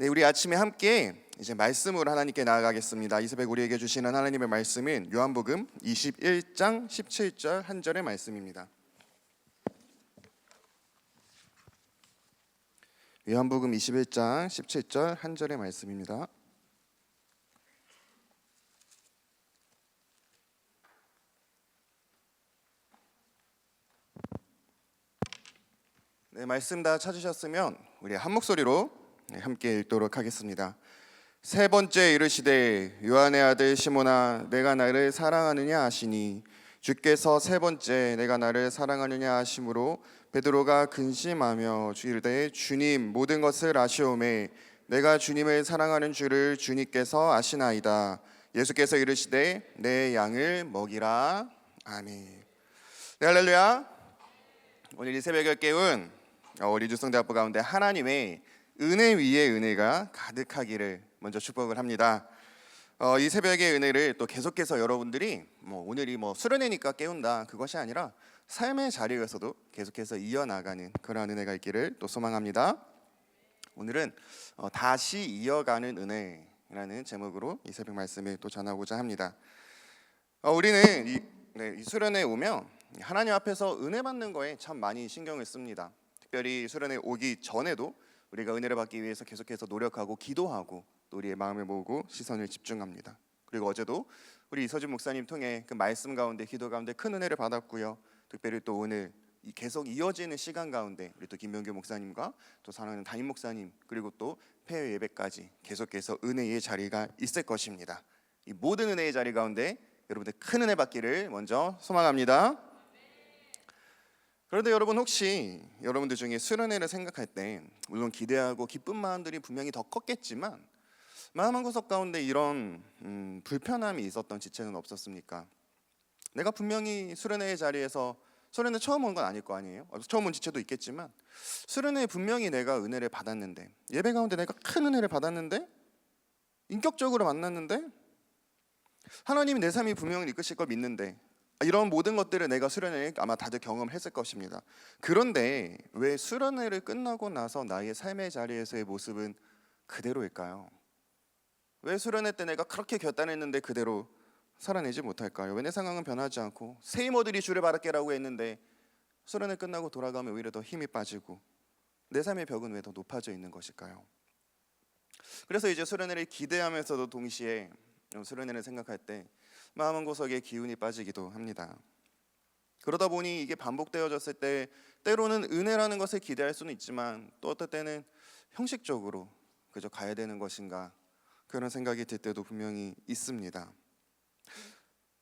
네, 우리 아침에 함께 이제 말씀으로 하나님께 나아가겠습니다. 이 새벽 우리에게 주시는 하나님의 말씀은 요한복음 21장 17절 한 절의 말씀입니다. 요한복음 21장 17절 한 절의 말씀입니다. 네, 말씀 다 찾으셨으면 우리 한 목소리로 함께 읽도록 하겠습니다. 세 번째 이르시되 요한의 아들 시몬아 내가 나를 사랑하느냐 하시니 주께서 세 번째 내가 나를 사랑하느냐 하심으로 베드로가 근심하며 이르되 주님 모든 것을 아시오매 내가 주님을 사랑하는 줄을 주님께서 아시나이다. 예수께서 이르시되 내 양을 먹이라. 아멘. 네, 할렐루야. 오늘 이 새벽을 깨운 우리 주성대학부 가운데 하나님의 은혜 위에 은혜가 가득하기를 먼저 축복을 합니다. 이 새벽의 은혜를 또 계속해서 여러분들이 오늘이 수련회니까 깨운다 그것이 아니라 삶의 자리에서도 계속해서 이어나가는 그런 은혜가 있기를 또 소망합니다. 오늘은 다시 이어가는 은혜라는 제목으로 이 새벽 말씀을 또 전하고자 합니다. 우리는 이 수련회에 오면 하나님 앞에서 은혜 받는 거에 참 많이 신경을 씁니다. 특별히 수련회 오기 전에도 우리가 은혜를 받기 위해서 계속해서 노력하고 기도하고 또 우리의 마음을 모으고 시선을 집중합니다. 그리고 어제도 우리 이서진 목사님 통해 그 말씀 가운데 기도 가운데 큰 은혜를 받았고요. 특별히 또 오늘 계속 이어지는 시간 가운데 우리 또 김명규 목사님과 또 사랑하는 담임 목사님 그리고 또 폐회 예배까지 계속해서 은혜의 자리가 있을 것입니다. 이 모든 은혜의 자리 가운데 여러분들 큰 은혜 받기를 먼저 소망합니다. 그런데 여러분 혹시 여러분들 중에 수련회를 생각할 때 물론 기대하고 기쁜 마음들이 분명히 더 컸겠지만 마음 한구석 가운데 이런 불편함이 있었던 지체는 없었습니까? 내가 분명히 수련회의 자리에서 수련회 처음 온 건 아닐 거 아니에요? 처음 온 지체도 있겠지만 수련회에 분명히 내가 은혜를 받았는데 예배 가운데 내가 큰 은혜를 받았는데 인격적으로 만났는데 하나님이 내 삶이 분명히 이끄실 걸 믿는데 이런 모든 것들을 내가 수련회에 아마 다들 경험했을 것입니다. 그런데 왜 수련회를 끝나고 나서 나의 삶의 자리에서의 모습은 그대로일까요? 왜 수련회 때 내가 그렇게 결단했는데 그대로 살아내지 못할까요? 왜 내 상황은 변하지 않고 새 이모들이 주를 바랄게라고 했는데 수련회 끝나고 돌아가면 오히려 더 힘이 빠지고 내 삶의 벽은 왜 더 높아져 있는 것일까요? 그래서 이제 수련회를 기대하면서도 동시에 수련회를 생각할 때 마음 한구석에 기운이 빠지기도 합니다. 그러다 보니 이게 반복되어졌을 때 때로는 은혜라는 것을 기대할 수는 있지만 또 어떨 때는 형식적으로 그저 가야 되는 것인가 그런 생각이 들 때도 분명히 있습니다.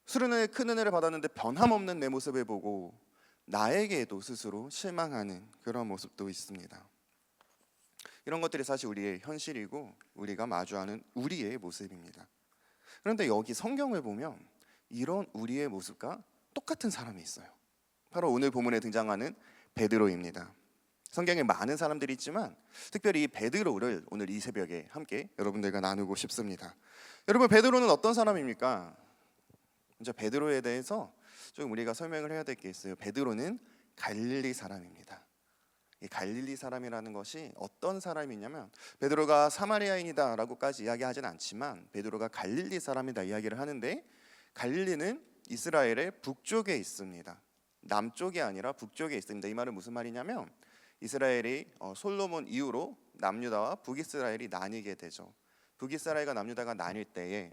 수련회에 큰 은혜를 받았는데 변함없는 내 모습을 보고 나에게도 스스로 실망하는 그런 모습도 있습니다. 이런 것들이 사실 우리의 현실이고 우리가 마주하는 우리의 모습입니다. 그런데 여기 성경을 보면 이런 우리의 모습과 똑같은 사람이 있어요. 바로 오늘 본문에 등장하는 베드로입니다. 성경에 많은 사람들이 있지만 특별히 이 베드로를 오늘 이 새벽에 함께 여러분들과 나누고 싶습니다. 여러분 베드로는 어떤 사람입니까? 먼저 베드로에 대해서 좀 우리가 설명을 해야 될 게 있어요. 베드로는 갈릴리 사람입니다. 이 갈릴리 사람이라는 것이 어떤 사람이냐면 베드로가 사마리아인이다 라고까지 이야기하진 않지만 베드로가 갈릴리 사람이다 이야기를 하는데 갈릴리는 이스라엘의 북쪽에 있습니다. 남쪽이 아니라 북쪽에 있습니다. 이 말은 무슨 말이냐면 이스라엘이 솔로몬 이후로 남유다와 북이스라엘이 나뉘게 되죠. 북이스라엘과 남유다가 나뉠 때에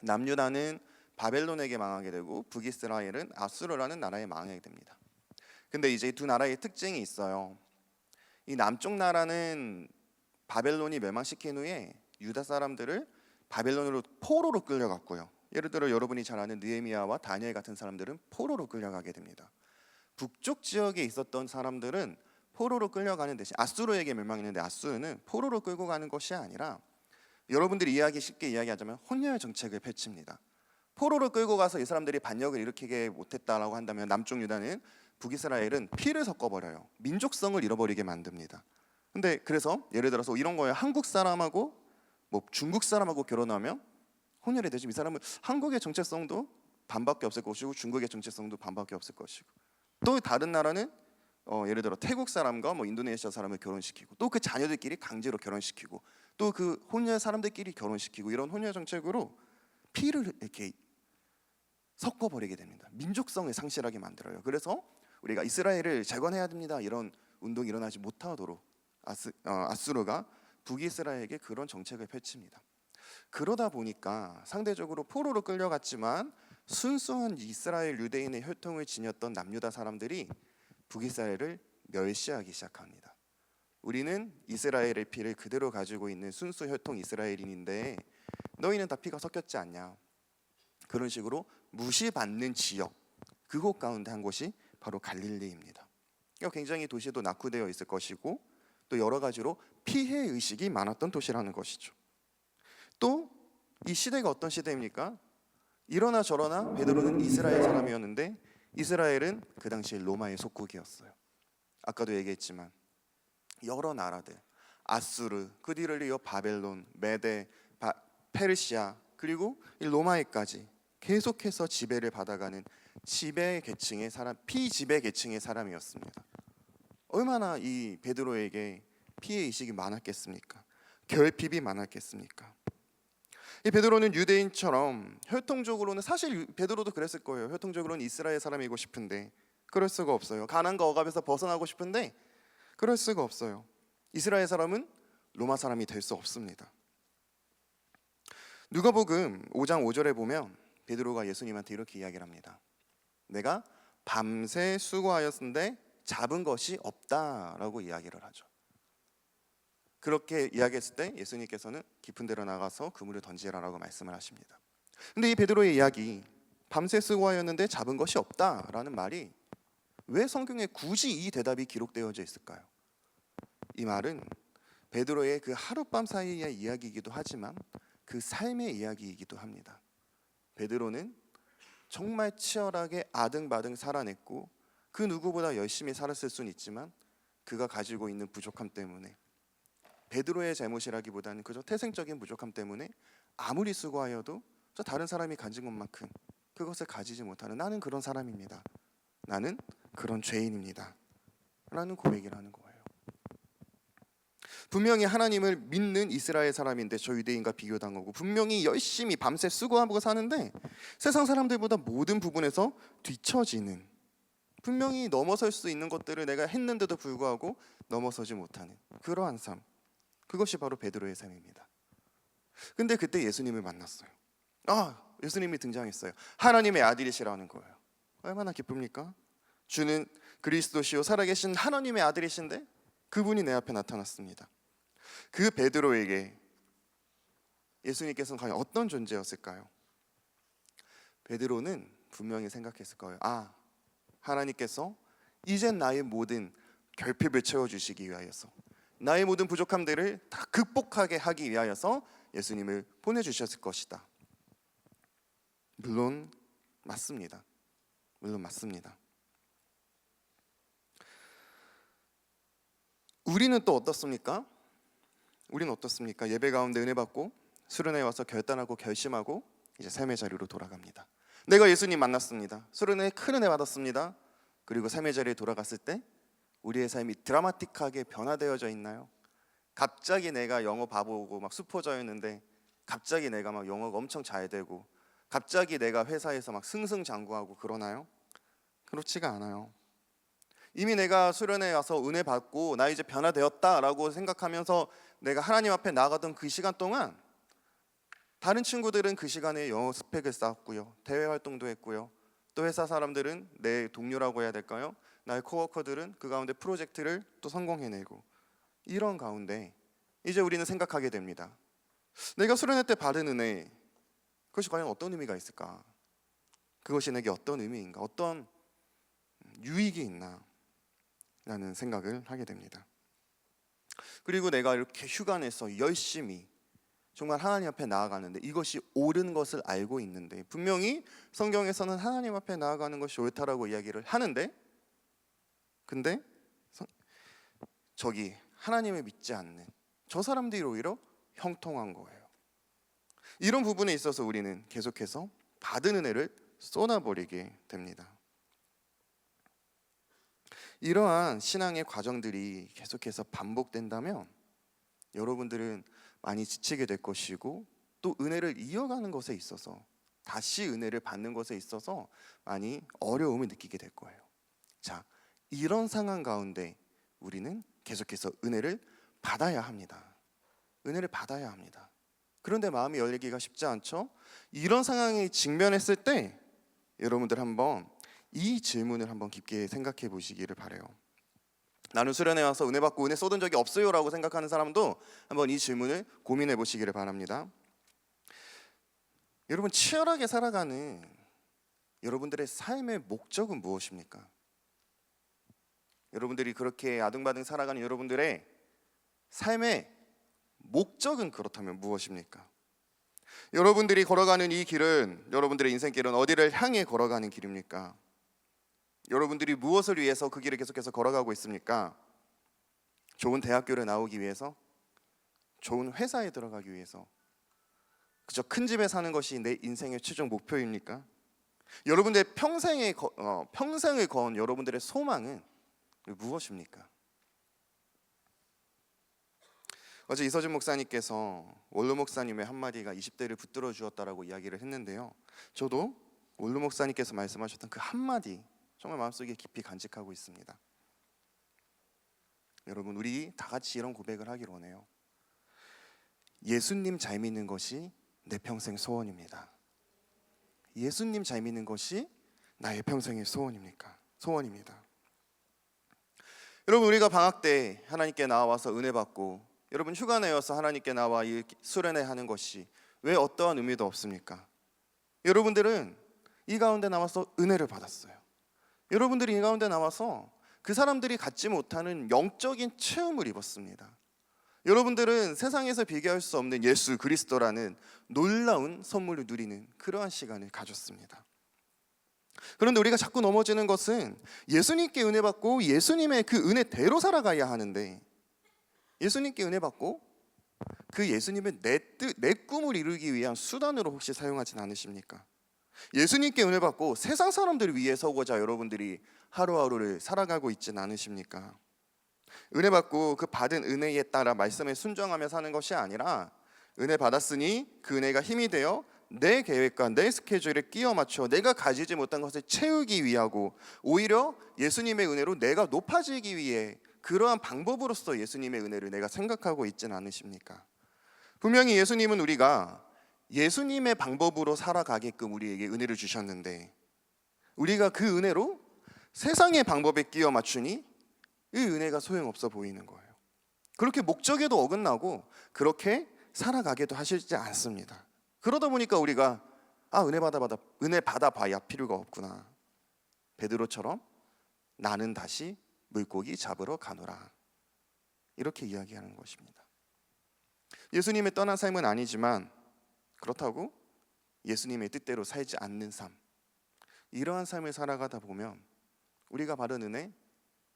남유다는 바벨론에게 망하게 되고 북이스라엘은 아수르라는 나라에 망하게 됩니다. 근데 이제 두 나라의 특징이 있어요. 이 남쪽 나라는 바벨론이 멸망시킨 후에 유다 사람들을 바벨론으로 포로로 끌려갔고요. 예를 들어 여러분이 잘 아는 느헤미야와 다니엘 같은 사람들은 포로로 끌려가게 됩니다. 북쪽 지역에 있었던 사람들은 포로로 끌려가는 대신 아수르에게 멸망했는데 아수르는 포로로 끌고 가는 것이 아니라 여러분들이 쉽게 이야기하자면 혼혈 정책을 펼칩니다. 포로로 끌고 가서 이 사람들이 반역을 일으키게 못했다라고 한다면 남쪽 유다는 북이스라엘은 피를 섞어버려요. 민족성을 잃어버리게 만듭니다. 근데 그래서 예를 들어서 이런 거예요. 한국 사람하고 중국 사람하고 결혼하면 혼혈이 되지. 이 사람은 한국의 정체성도 반밖에 없을 것이고 중국의 정체성도 반밖에 없을 것이고 또 다른 나라는 예를 들어 태국 사람과 인도네시아 사람을 결혼시키고 또 그 자녀들끼리 강제로 결혼시키고 또 그 혼혈 사람들끼리 결혼시키고 이런 혼혈 정책으로 피를 이렇게 섞어버리게 됩니다. 민족성을 상실하게 만들어요. 그래서 우리가 이스라엘을 재건해야 됩니다, 이런 운동이 일어나지 못하도록 아수르가 북이스라엘에게 그런 정책을 펼칩니다. 그러다 보니까 상대적으로 포로로 끌려갔지만 순수한 이스라엘 유대인의 혈통을 지녔던 남유다 사람들이 북이스라엘을 멸시하기 시작합니다. 우리는 이스라엘의 피를 그대로 가지고 있는 순수 혈통 이스라엘인인데 너희는 다 피가 섞였지 않냐, 그런 식으로 무시받는 지역, 그곳 가운데 한 곳이 바로 갈릴리입니다. 굉장히 도시도 낙후되어 있을 것이고 또 여러 가지로 피해 의식이 많았던 도시라는 것이죠. 또 이 시대가 어떤 시대입니까? 이러나 저러나 베드로는 이스라엘 사람이었는데 이스라엘은 그 당시 로마의 속국이었어요. 아까도 얘기했지만 여러 나라들, 아수르, 그 뒤를 이어 바벨론, 메데, 페르시아, 그리고 이 로마에까지 계속해서 지배를 받아가는 지배 계층의 사람, 피지배 계층의 사람이었습니다. 얼마나 이 베드로에게 피해 의식이 많았겠습니까? 결핍이 많았겠습니까? 이 베드로는 유대인처럼 혈통적으로는, 사실 베드로도 그랬을 거예요. 혈통적으로는 이스라엘 사람이고 싶은데 그럴 수가 없어요. 가난과 억압에서 벗어나고 싶은데 그럴 수가 없어요. 이스라엘 사람은 로마 사람이 될 수 없습니다. 누가복음 5장 5절에 보면 베드로가 예수님한테 이렇게 이야기를 합니다. 내가 밤새 수고하였는데 잡은 것이 없다라고 이야기를 하죠. 그렇게 이야기했을 때 예수님께서는 깊은 데로 나가서 그물을 던지라라고 말씀을 하십니다. 근데 이 베드로의 이야기, 밤새 수고하였는데 잡은 것이 없다라는 말이 왜 성경에 굳이 이 대답이 기록되어져 있을까요? 이 말은 베드로의 그 하룻밤 사이의 이야기이기도 하지만 그 삶의 이야기이기도 합니다. 베드로는 정말 치열하게 아등바등 살아냈고 그 누구보다 열심히 살았을 수는 있지만 그가 가지고 있는 부족함 때문에, 베드로의 잘못이라기보다는 그저 태생적인 부족함 때문에 아무리 수고하여도 저 다른 사람이 가진 것만큼 그것을 가지지 못하는, 나는 그런 사람입니다, 나는 그런 죄인입니다 라는 고백을 하는 거예요. 분명히 하나님을 믿는 이스라엘 사람인데 저 유대인과 비교당하고 분명히 열심히 밤새 수고하고 사는데 세상 사람들보다 모든 부분에서 뒤처지는, 분명히 넘어설 수 있는 것들을 내가 했는데도 불구하고 넘어서지 못하는 그러한 삶, 그것이 바로 베드로의 삶입니다. 근데 그때 예수님을 만났어요. 예수님이 등장했어요. 하나님의 아들이시라는 거예요. 얼마나 기쁩니까? 주는 그리스도시요 살아계신 하나님의 아들이신데 그분이 내 앞에 나타났습니다. 그 베드로에게 예수님께서는 과연 어떤 존재였을까요? 베드로는 분명히 생각했을 거예요. 하나님께서 이젠 나의 모든 결핍을 채워주시기 위하여서, 나의 모든 부족함들을 다 극복하게 하기 위하여서 예수님을 보내주셨을 것이다. 물론 맞습니다. 우리는 또 어떻습니까? 예배 가운데 은혜 받고 수련회에 와서 결단하고 결심하고 이제 삶의 자리로 돌아갑니다. 내가 예수님 만났습니다. 수련회에 큰 은혜 받았습니다. 그리고 삶의 자리에 돌아갔을 때 우리의 삶이 드라마틱하게 변화되어져 있나요? 갑자기 내가 영어 바보고 막 수포자였는데 갑자기 내가 막 영어가 엄청 잘 되고 갑자기 내가 회사에서 막 승승장구하고 그러나요? 그렇지가 않아요. 이미 내가 수련회에 와서 은혜 받고 나 이제 변화되었다라고 생각하면서 내가 하나님 앞에 나가던 그 시간 동안 다른 친구들은 그 시간에 영어 스펙을 쌓았고요, 대외 활동도 했고요, 또 회사 사람들은 내 동료라고 해야 될까요? 나의 코워커들은 그 가운데 프로젝트를 또 성공해내고, 이런 가운데 이제 우리는 생각하게 됩니다. 내가 수련회 때 받은 은혜, 그것이 과연 어떤 의미가 있을까? 그것이 내게 어떤 의미인가? 어떤 유익이 있나? 라는 생각을 하게 됩니다. 그리고 내가 이렇게 휴가 내서 열심히 정말 하나님 앞에 나아가는데 이것이 옳은 것을 알고 있는데, 분명히 성경에서는 하나님 앞에 나아가는 것이 옳다라고 이야기를 하는데, 근데 저기 하나님을 믿지 않는 저 사람들이 오히려 형통한 거예요. 이런 부분에 있어서 우리는 계속해서 받은 은혜를 쏟아버리게 됩니다. 이러한 신앙의 과정들이 계속해서 반복된다면 여러분들은 많이 지치게 될 것이고, 또 은혜를 이어가는 것에 있어서, 다시 은혜를 받는 것에 있어서 많이 어려움을 느끼게 될 거예요. 자, 이런 상황 가운데 우리는 계속해서 은혜를 받아야 합니다. 은혜를 받아야 합니다. 그런데 마음이 열리기가 쉽지 않죠? 이런 상황에 직면했을 때 여러분들 한번 이 질문을 한번 깊게 생각해 보시기를 바라요. 나는 수련회 와서 은혜 받고 은혜 쏟은 적이 없어요 라고 생각하는 사람도 한번 이 질문을 고민해 보시기를 바랍니다. 여러분, 치열하게 살아가는 여러분들의 삶의 목적은 무엇입니까? 여러분들이 그렇게 아등바등 살아가는 여러분들의 삶의 목적은 그렇다면 무엇입니까? 여러분들이 걸어가는 이 길은, 여러분들의 인생길은 어디를 향해 걸어가는 길입니까? 여러분들이 무엇을 위해서 그 길을 계속해서 걸어가고 있습니까? 좋은 대학교를 나오기 위해서? 좋은 회사에 들어가기 위해서? 그저 큰 집에 사는 것이 내 인생의 최종 목표입니까? 여러분들의 평생을 건 여러분들의 소망은 무엇입니까? 어제 이서준 목사님께서 원로 목사님의 한마디가 20대를 붙들어 주었다라고 이야기를 했는데요, 저도 원로 목사님께서 말씀하셨던 그 한마디 정말 마음속에 깊이 간직하고 있습니다. 여러분, 우리 다 같이 이런 고백을 하길 원해요. 예수님 잘 믿는 것이 내 평생 소원입니다. 예수님 잘 믿는 것이 나의 평생의 소원입니다. 여러분, 우리가 방학 때 하나님께 나와서 은혜 받고, 여러분 휴가 내어서 하나님께 나와 이 수련회 하는 것이 왜 어떠한 의미도 없습니까? 여러분들은 이 가운데 나와서 은혜를 받았어요. 여러분들이 이 가운데 나와서 그 사람들이 갖지 못하는 영적인 체험을 입었습니다. 여러분들은 세상에서 비교할 수 없는 예수 그리스도라는 놀라운 선물을 누리는 그러한 시간을 가졌습니다. 그런데 우리가 자꾸 넘어지는 것은 예수님께 은혜 받고 예수님의 그 은혜대로 살아가야 하는데, 예수님께 은혜 받고 그 예수님의 내 꿈을 이루기 위한 수단으로 혹시 사용하진 않으십니까? 예수님께 은혜 받고 세상 사람들을 위해 서고자 여러분들이 하루하루를 살아가고 있진 않으십니까? 은혜 받고 그 받은 은혜에 따라 말씀에 순종하며 사는 것이 아니라, 은혜 받았으니 그 은혜가 힘이 되어 내 계획과 내 스케줄에 끼워 맞춰 내가 가지지 못한 것을 채우기 위하고, 오히려 예수님의 은혜로 내가 높아지기 위해 그러한 방법으로서 예수님의 은혜를 내가 생각하고 있진 않으십니까? 분명히 예수님은 우리가 예수님의 방법으로 살아가게끔 우리에게 은혜를 주셨는데, 우리가 그 은혜로 세상의 방법에 끼워 맞추니 이 은혜가 소용없어 보이는 거예요. 그렇게 목적에도 어긋나고 그렇게 살아가게도 하시지 않습니다. 그러다 보니까 우리가 은혜 받아봐야 필요가 없구나, 베드로처럼 나는 다시 물고기 잡으러 가노라, 이렇게 이야기하는 것입니다. 예수님의 떠난 삶은 아니지만 그렇다고 예수님의 뜻대로 살지 않는 삶, 이러한 삶을 살아가다 보면 우리가 받은 은혜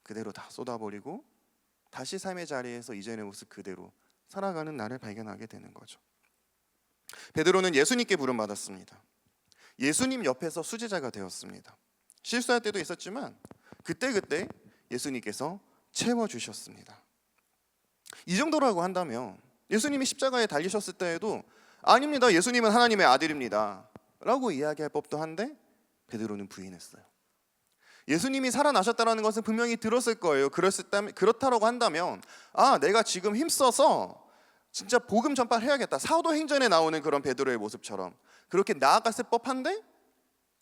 그대로 다 쏟아버리고 다시 삶의 자리에서 이전의 모습 그대로 살아가는 나를 발견하게 되는 거죠. 베드로는 예수님께 부름받았습니다. 예수님 옆에서 수제자가 되었습니다. 실수할 때도 있었지만 그때 예수님께서 채워주셨습니다. 이 정도라고 한다면 예수님이 십자가에 달리셨을 때에도 아닙니다, 예수님은 하나님의 아들입니다 라고 이야기할 법도 한데, 베드로는 부인했어요. 예수님이 살아나셨다는 것은 분명히 들었을 거예요. 그렇다라고 한다면 내가 지금 힘써서 진짜 복음 전파해야겠다, 사도행전에 나오는 그런 베드로의 모습처럼 그렇게 나아갔을 법한데,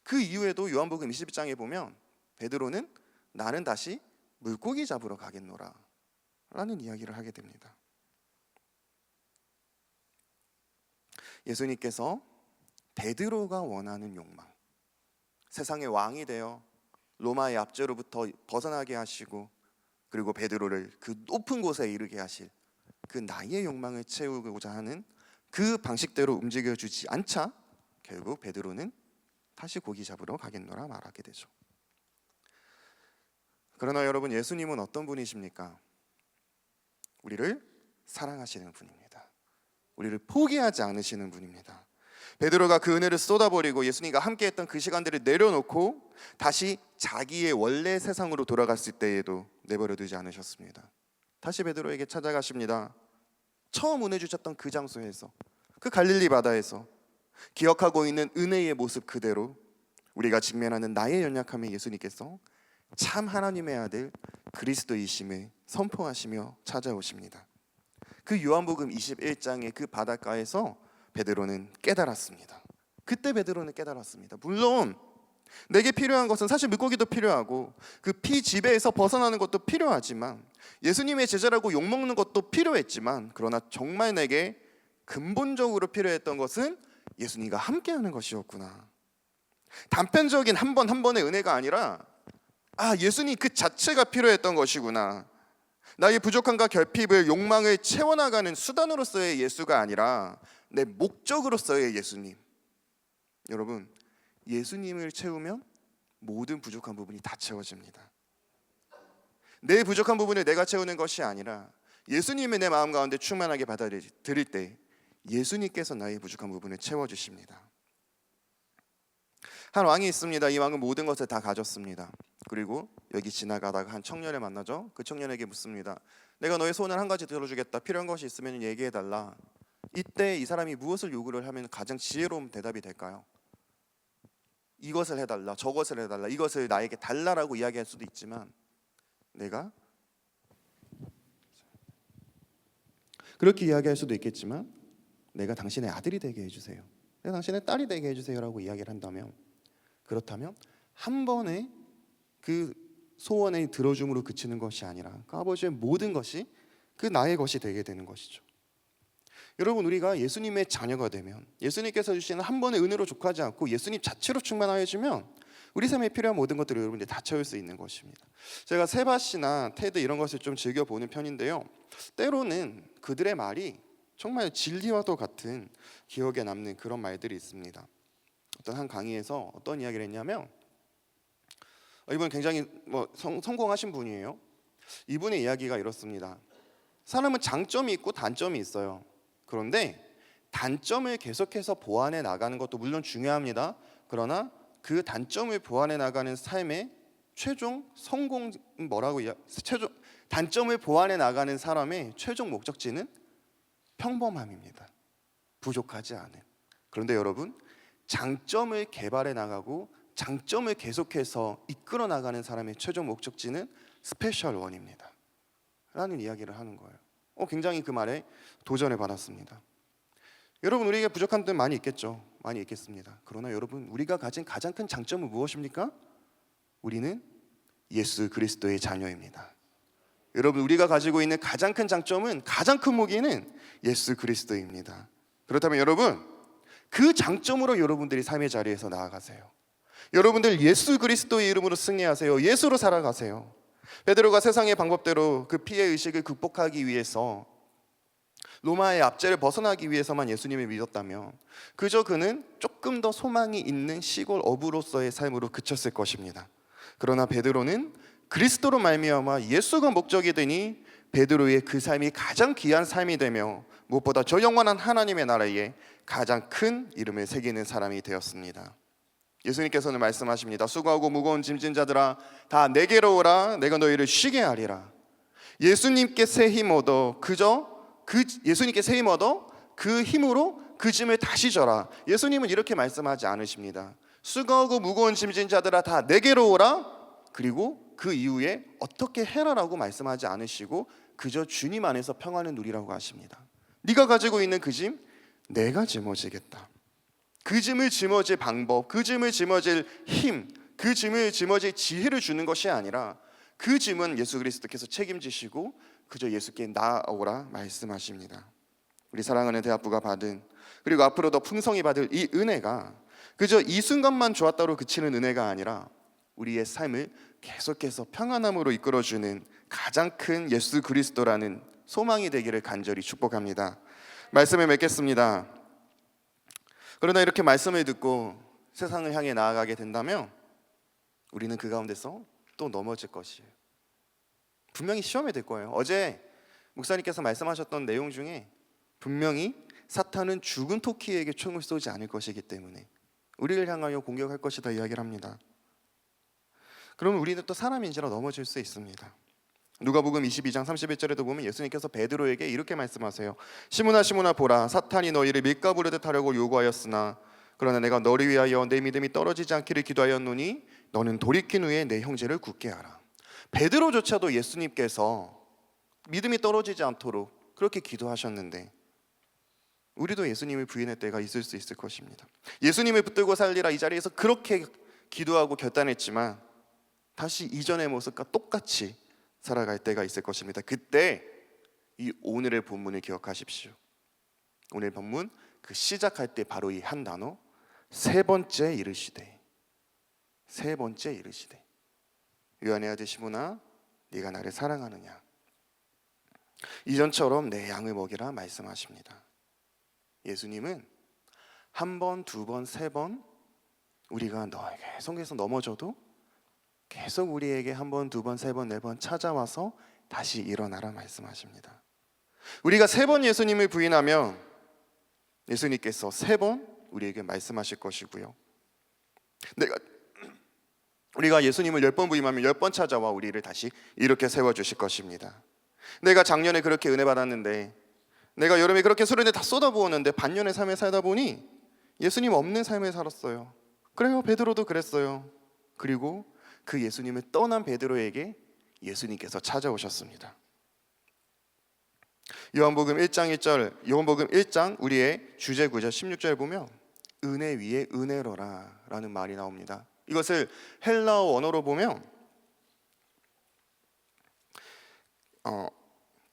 그 이후에도 요한복음 21장에 보면 베드로는 나는 다시 물고기 잡으러 가겠노라 라는 이야기를 하게 됩니다. 예수님께서 베드로가 원하는 욕망, 세상의 왕이 되어 로마의 압제로부터 벗어나게 하시고, 그리고 베드로를 그 높은 곳에 이르게 하실 그 나의 욕망을 채우고자 하는 그 방식대로 움직여주지 않자 결국 베드로는 다시 고기 잡으러 가겠노라 말하게 되죠. 그러나 여러분, 예수님은 어떤 분이십니까? 우리를 사랑하시는 분입니다. 우리를 포기하지 않으시는 분입니다. 베드로가 그 은혜를 쏟아버리고 예수님과 함께했던 그 시간들을 내려놓고 다시 자기의 원래 세상으로 돌아갔을 때에도 내버려 두지 않으셨습니다. 다시 베드로에게 찾아가십니다. 처음 은혜 주셨던 그 장소에서, 그 갈릴리 바다에서 기억하고 있는 은혜의 모습 그대로 우리가 직면하는 나의 연약함에 예수님께서 참 하나님의 아들 그리스도이심을 선포하시며 찾아오십니다. 그 요한복음 21장의 그 바닷가에서 베드로는 깨달았습니다. 그때 베드로는 깨달았습니다. 물론 내게 필요한 것은 사실 물고기도 필요하고 그 피지배에서 벗어나는 것도 필요하지만 예수님의 제자라고 욕먹는 것도 필요했지만, 그러나 정말 내게 근본적으로 필요했던 것은 예수님과 함께하는 것이었구나. 단편적인 한 번 한 번의 은혜가 아니라 예수님 그 자체가 필요했던 것이구나. 나의 부족함과 결핍을, 욕망을 채워나가는 수단으로서의 예수가 아니라 내 목적으로서의 예수님. 여러분, 예수님을 채우면 모든 부족한 부분이 다 채워집니다. 내 부족한 부분을 내가 채우는 것이 아니라 예수님이 내 마음 가운데 충만하게 받아들일 때 예수님께서 나의 부족한 부분을 채워주십니다. 한 왕이 있습니다. 이 왕은 모든 것을 다 가졌습니다. 그리고 여기 지나가다가 한 청년을 만나죠. 그 청년에게 묻습니다. 내가 너의 소원을 한 가지 들어주겠다. 필요한 것이 있으면 얘기해달라. 이때 이 사람이 무엇을 요구를 하면 가장 지혜로운 대답이 될까요? 이것을 해달라, 저것을 해달라, 이것을 나에게 달라라고 이야기할 수도 있지만, 내가 그렇게 이야기할 수도 있겠지만, 내가 당신의 아들이 되게 해주세요, 내가 당신의 딸이 되게 해주세요라고 이야기를 한다면, 그렇다면 한 번에 그 소원을 들어줌으로 그치는 것이 아니라 그 아버지의 모든 것이 그 나의 것이 되게 되는 것이죠. 여러분, 우리가 예수님의 자녀가 되면, 예수님께서 주시는 한 번의 은혜로 족하지 않고 예수님 자체로 충만하여지면 우리 삶에 필요한 모든 것들을 여러분들이 다 채울 수 있는 것입니다. 제가 세바시나 테드 이런 것을 좀 즐겨보는 편인데요, 때로는 그들의 말이 정말 진리와도 같은 기억에 남는 그런 말들이 있습니다. 어떤 한 강의에서 어떤 이야기를 했냐면, 이분 굉장히 성공하신 분이에요. 이분의 이야기가 이렇습니다. 사람은 장점이 있고 단점이 있어요. 그런데 단점을 계속해서 보완해 나가는 것도 물론 중요합니다. 그러나 그 단점을 보완해 나가는 삶의 최종 성공, 단점을 보완해 나가는 사람의 최종 목적지는 평범함입니다. 부족하지 않은. 그런데 여러분, 장점을 개발해 나가고 장점을 계속해서 이끌어 나가는 사람의 최종 목적지는 스페셜 원입니다 라는 이야기를 하는 거예요. 굉장히 그 말에 도전을 받았습니다. 여러분, 우리에게 부족한 점 많이 있겠죠. 많이 있겠습니다. 그러나 여러분, 우리가 가진 가장 큰 장점은 무엇입니까? 우리는 예수 그리스도의 자녀입니다. 여러분, 우리가 가지고 있는 가장 큰 장점은, 가장 큰 무기는 예수 그리스도입니다. 그렇다면 여러분, 그 장점으로 여러분들이 삶의 자리에서 나아가세요. 여러분들 예수 그리스도의 이름으로 승리하세요. 예수로 살아가세요. 베드로가 세상의 방법대로 그 피해 의식을 극복하기 위해서, 로마의 압제를 벗어나기 위해서만 예수님을 믿었다면 그저 그는 조금 더 소망이 있는 시골 어부로서의 삶으로 그쳤을 것입니다. 그러나 베드로는 그리스도로 말미암아 예수가 목적이 되니 베드로의 그 삶이 가장 귀한 삶이 되며 무엇보다 저 영원한 하나님의 나라에 가장 큰 이름을 새기는 사람이 되었습니다. 예수님께서는 말씀하십니다. 수고하고 무거운 짐진 자들아, 다 내게로 오라. 내가 너희를 쉬게 하리라. 예수님께 새 힘 얻어 예수님께 새 힘 얻어 그 힘으로 그 짐을 다시 져라. 예수님은 이렇게 말씀하지 않으십니다. 수고하고 무거운 짐진 자들아, 다 내게로 오라. 그리고 그 이후에 어떻게 해라라고 말씀하지 않으시고 그저 주님 안에서 평안을 누리라고 하십니다. 네가 가지고 있는 그 짐 내가 짊어지겠다. 그 짐을 짊어질 방법, 그 짐을 짊어질 힘, 그 짐을 짊어질 지혜를 주는 것이 아니라 그 짐은 예수 그리스도께서 책임지시고 그저 예수께 나아오라 말씀하십니다. 우리 사랑하는 대학부가 받은, 그리고 앞으로 더 풍성히 받을 이 은혜가 그저 이 순간만 좋았다로 그치는 은혜가 아니라 우리의 삶을 계속해서 평안함으로 이끌어주는 가장 큰 예수 그리스도라는 소망이 되기를 간절히 축복합니다. 말씀을 맺겠습니다. 그러나 이렇게 말씀을 듣고 세상을 향해 나아가게 된다면 우리는 그 가운데서 또 넘어질 것이에요. 분명히 시험이 될 거예요. 어제 목사님께서 말씀하셨던 내용 중에 분명히 사탄은 죽은 토끼에게 총을 쏘지 않을 것이기 때문에 우리를 향하여 공격할 것이다 이야기를 합니다. 그러면 우리는 또 사람인지라 넘어질 수 있습니다. 누가복음 22장 31절에도 보면 예수님께서 베드로에게 이렇게 말씀하세요. 시몬아 시몬아 보라, 사탄이 너희를 밀가 부르듯 하려고 요구하였으나 그러나 내가 너를 위하여 내 믿음이 떨어지지 않기를 기도하였노니 너는 돌이킨 후에 내 형제를 굳게 하라. 베드로조차도 예수님께서 믿음이 떨어지지 않도록 그렇게 기도하셨는데 우리도 예수님을 부인할 때가 있을 수 있을 것입니다. 예수님을 붙들고 살리라 이 자리에서 그렇게 기도하고 결단했지만 다시 이전의 모습과 똑같이 살아갈 때가 있을 것입니다. 그때 이 오늘의 본문을 기억하십시오. 오늘 본문 그 시작할 때 바로 이 한 단어, 세 번째 이르시되. 세 번째 이르시되. 요한의 아들 시몬아, 네가 나를 사랑하느냐. 이전처럼 내 양을 먹이라 말씀하십니다. 예수님은 한 번, 두 번, 세 번 우리가 계속해서 넘어져도 계속 우리에게 한 번, 두 번, 세 번, 네 번 찾아와서 다시 일어나라 말씀하십니다. 우리가 세 번 예수님을 부인하면 예수님께서 세 번 우리에게 말씀하실 것이고요. 우리가 예수님을 10번 부인하면 10번 찾아와 우리를 다시 이렇게 세워주실 것입니다. 내가 작년에 그렇게 은혜 받았는데, 내가 여름에 그렇게 수련회 다 쏟아부었는데 반년의 삶을 살다 보니 예수님 없는 삶을 살았어요. 그래요, 베드로도 그랬어요. 그리고 그 예수님을 떠난 베드로에게 예수님께서 찾아오셨습니다. 요한복음 1장 우리의 주제 구절 16절 보면 은혜 위에 은혜로라 라는 말이 나옵니다. 이것을 헬라어 원어로 보면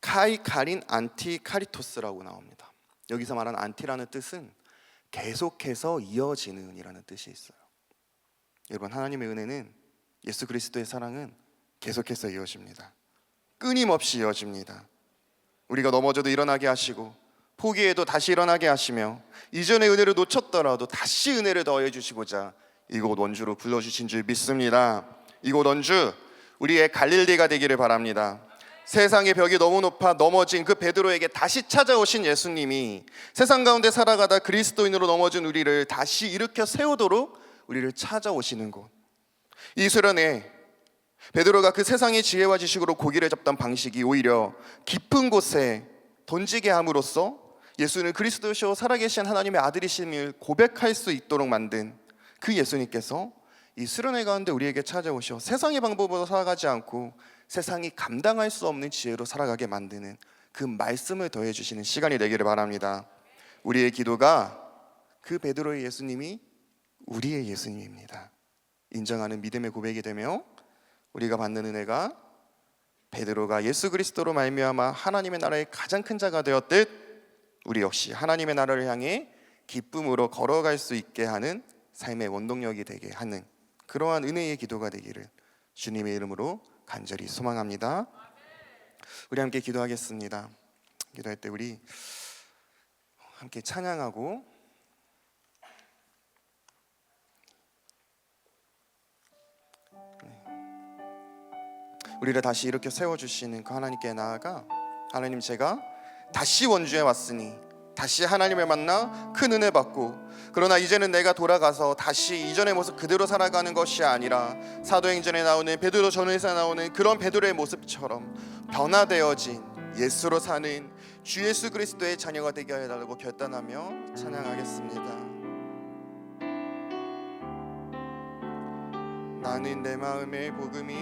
카이카린 안티카리토스라고 나옵니다. 여기서 말하는 안티라는 뜻은 계속해서 이어지는 이라는 뜻이 있어요. 여러분, 하나님의 은혜는, 예수 그리스도의 사랑은 계속해서 이어집니다. 끊임없이 이어집니다. 우리가 넘어져도 일어나게 하시고 포기해도 다시 일어나게 하시며 이전의 은혜를 놓쳤더라도 다시 은혜를 더해 주시고자 이곳 원주로 불러주신 줄 믿습니다. 이곳 원주 우리의 갈릴리가 되기를 바랍니다. 세상의 벽이 너무 높아 넘어진 그 베드로에게 다시 찾아오신 예수님이 세상 가운데 살아가다 그리스도인으로 넘어진 우리를 다시 일으켜 세우도록 우리를 찾아오시는 곳. 이 수련회 베드로가 그 세상의 지혜와 지식으로 고기를 잡던 방식이 오히려 깊은 곳에 던지게 함으로써 예수는 그리스도시오 살아계신 하나님의 아들이심을 고백할 수 있도록 만든 그 예수님께서 이 수련회 가운데 우리에게 찾아오셔 세상의 방법으로 살아가지 않고 세상이 감당할 수 없는 지혜로 살아가게 만드는 그 말씀을 더해 주시는 시간이 되기를 바랍니다. 우리의 기도가 그 베드로의 예수님이 우리의 예수님입니다. 인정하는 믿음의 고백이 되며 우리가 받는 은혜가 베드로가 예수 그리스도로 말미암아 하나님의 나라의 가장 큰 자가 되었듯 우리 역시 하나님의 나라를 향해 기쁨으로 걸어갈 수 있게 하는 삶의 원동력이 되게 하는 그러한 은혜의 기도가 되기를 주님의 이름으로 간절히 소망합니다. 우리 함께 기도하겠습니다. 기도할 때 우리 함께 찬양하고 우리를 다시 이렇게 세워주시는 그 하나님께 나아가 하나님, 제가 다시 원주에 왔으니 다시 하나님을 만나 큰 은혜 받고, 그러나 이제는 내가 돌아가서 다시 이전의 모습 그대로 살아가는 것이 아니라 사도행전에 나오는 베드로 전후에서 나오는 그런 베드로의 모습처럼 변화되어진 예수로 사는 주 예수 그리스도의 자녀가 되게 해달라고 결단하며 찬양하겠습니다. 나는 내 마음의 복음이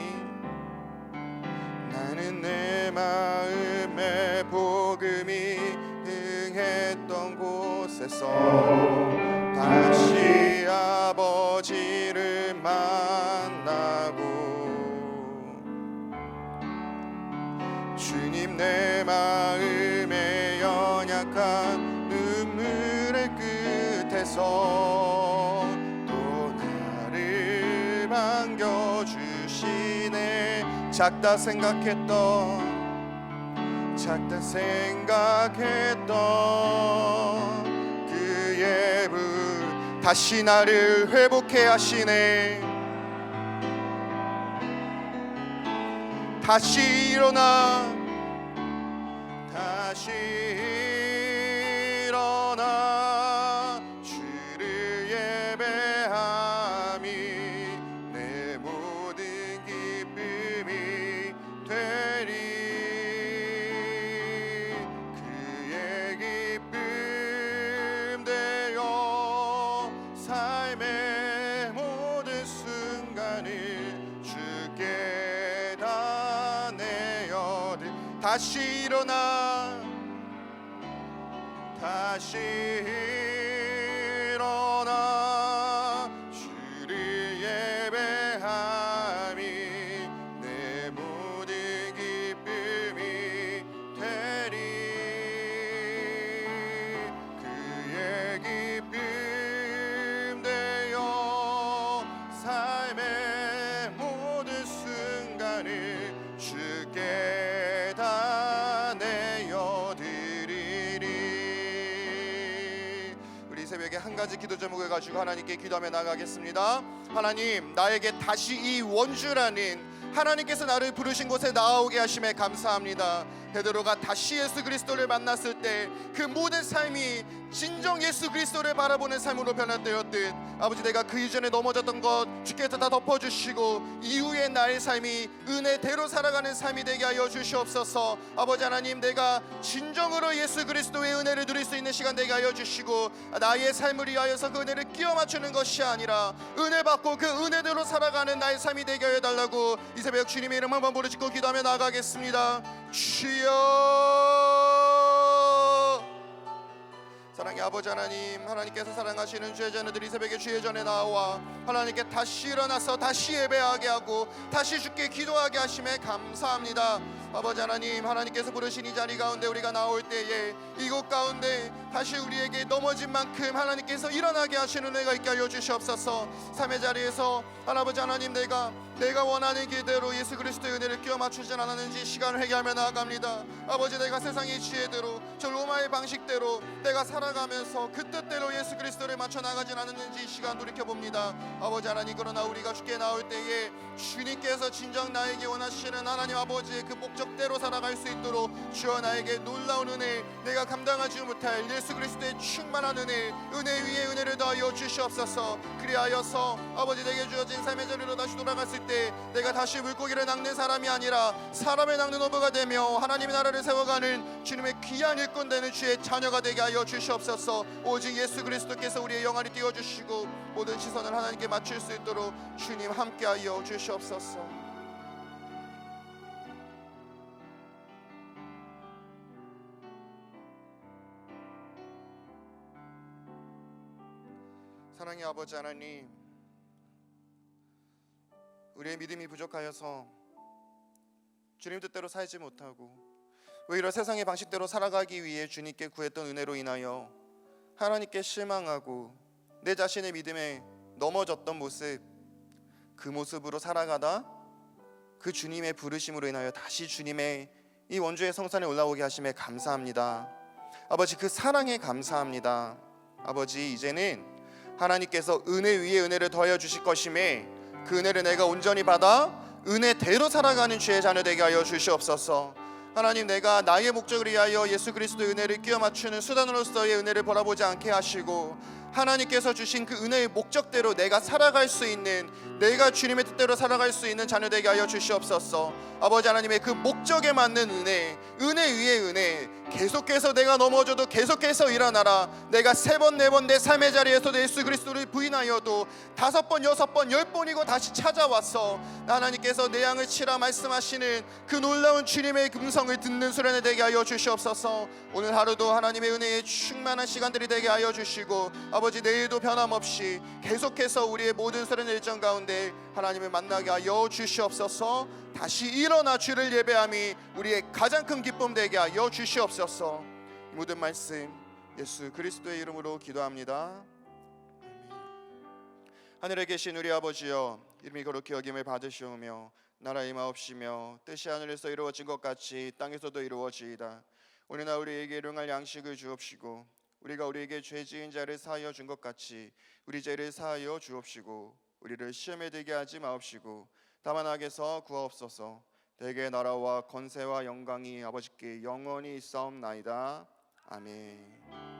나는 내 마음의 복음이 흥했던 곳에서 다시 아버지를 만나고 주님 내 마음의 연약한 눈물의 끝에서 또 나를 반겨주시네. 작다 생각했던 그의 분 다시 나를 회복해 하시네. 다시 일어나 주를 예배함이 내 모든 기쁨이 되리. 다시 일어나 다시 일어나 주를 예배함이 내 모든 기쁨이 되리 그의 기쁨 되어 삶의 모든 순간을 주께 다 내어드리리. 우리 새벽에 한 가지 기도 제목을 가지고 하나님께 기도하며 나가겠습니다. 하나님, 나에게 다시 이 원주라는 하나님께서 나를 부르신 곳에 나아오게 하심에 감사합니다. 베드로가 다시 예수 그리스도를 만났을 때 그 모든 삶이 진정 예수 그리스도를 바라보는 삶으로 변화되었듯 아버지, 내가 그 이전에 넘어졌던 것 주께서 다 덮어주시고 이후에 나의 삶이 은혜대로 살아가는 삶이 되게 하여 주시옵소서. 아버지 하나님, 내가 진정으로 예수 그리스도의 은혜를 누릴 수 있는 시간 되게 하여 주시고 나의 삶을 위하여서 그 은혜를 끼워 맞추는 것이 아니라 은혜 받고 그 은혜대로 살아가는 나의 삶이 되게 하여 달라고 이 새벽 주님의 이름 한번 부르짖고 기도하며 나아가겠습니다. 주여. 사랑의 아버지 하나님, 하나님께서 사랑하시는 주의 자녀들이 새벽에 주의 전에 나와 하나님께 다시 일어나서 다시 예배하게 하고 다시 주께 기도하게 하심에 감사합니다. 아버지 하나님, 하나님께서 부르신 이 자리 가운데 우리가 나올 때에 이곳 가운데 다시 우리에게 넘어진 만큼 하나님께서 일어나게 하시는 은혜가 있게 하여 주시옵소서. 삶의 자리에서 아버지 하나님, 내가 원하는 길대로 예수 그리스도의 은혜를 끼워 맞추지 않았는지 시간을 회개하며 나아갑니다. 아버지, 내가 세상의 지혜대로 저 로마의 방식대로 내가 살아가면서 그 뜻대로 예수 그리스도를 맞춰 나가진 않았는지 시간 돌이켜봅니다. 아버지 하나님, 그러나 우리가 주께 나올 때에 주님께서 진정 나에게 원하시는 하나님 아버지의 그 목적대로 살아갈 수 있도록 주여 나에게 놀라운 은혜, 내가 감당하지 못할 예수 그리스도의 충만한 은혜 위에 은혜를 더하여 주시옵소서. 그리하여서 아버지, 내게 주어진 삶의 자리로 다시 돌아갔을 때 내가 다시 물고기를 낚는 사람이 아니라 사람을 낚는 어부가 되며 하나님의 나라를 세워가는 주님의 귀한 일꾼 되는 주의 자녀가 되게 하여 주시옵소서. 오직 예수 그리스도께서 우리의 영안이 띄워주시고 모든 시선을 하나님께 맞출 수 있도록 주님 함께하여 주시옵소서. 사랑의 아버지 하나님, 우리의 믿음이 부족하여서 주님 뜻대로 살지 못하고 오히려 세상의 방식대로 살아가기 위해 주님께 구했던 은혜로 인하여 하나님께 실망하고 내 자신의 믿음에 넘어졌던 모습, 그 모습으로 살아가다 그 주님의 부르심으로 인하여 다시 주님의 이 원주의 성산에 올라오게 하심에 감사합니다. 아버지, 그 사랑에 감사합니다. 아버지, 이제는 하나님께서 은혜 위에 은혜를 더하여 주실 것임에 그 은혜를 내가 온전히 받아 은혜대로 살아가는 주의 자녀 되게 하여 주시옵소서. 하나님, 내가 나의 목적을 위하여 예수 그리스도의 은혜를 끼워 맞추는 수단으로서의 은혜를 바라보지 않게 하시고 하나님께서 주신 그 은혜의 목적대로 내가 살아갈 수 있는, 내가 주님의 뜻대로 살아갈 수 있는 자녀 되게 하여 주시옵소서. 아버지 하나님의 그 목적에 맞는 은혜 위에 은혜, 계속해서 내가 넘어져도 계속해서 일어나라. 내가 3번 4번 내 삶의 자리에서 예수 그리스도를 부인하여도 5번 6번 10번이고 다시 찾아와서 하나님께서 내 양을 치라 말씀하시는 그 놀라운 주님의 음성을 듣는 수련회 되게 하여 주시옵소서. 오늘 하루도 하나님의 은혜에 충만한 시간들이 되게 하여 주시고 아버지, 내일도 변함없이 계속해서 우리의 모든 수련회 일정 가운데 하나님을 만나게 하여 주시옵소서. 다시 일어나 주를 예배함이 우리의 가장 큰 기쁨 되게 하여 주시옵소서. 이 모든 말씀 예수 그리스도의 이름으로 기도합니다. 아멘. 하늘에 계신 우리 아버지여, 이름이 거룩히 여김을 받으시오며 나라 임하옵시며 뜻이 하늘에서 이루어진 것 같이 땅에서도 이루어지이다. 오늘날 우리에게 일용할 양식을 주옵시고 우리가 우리에게 죄 지은 자를 사하여 준 것 같이 우리 죄를 사하여 주옵시고 우리를 시험에 들게 하지 마옵시고 다만 악에서 구하옵소서. 대개 나라와 권세와 영광이 아버지께 영원히 있사옵나이다. 아멘.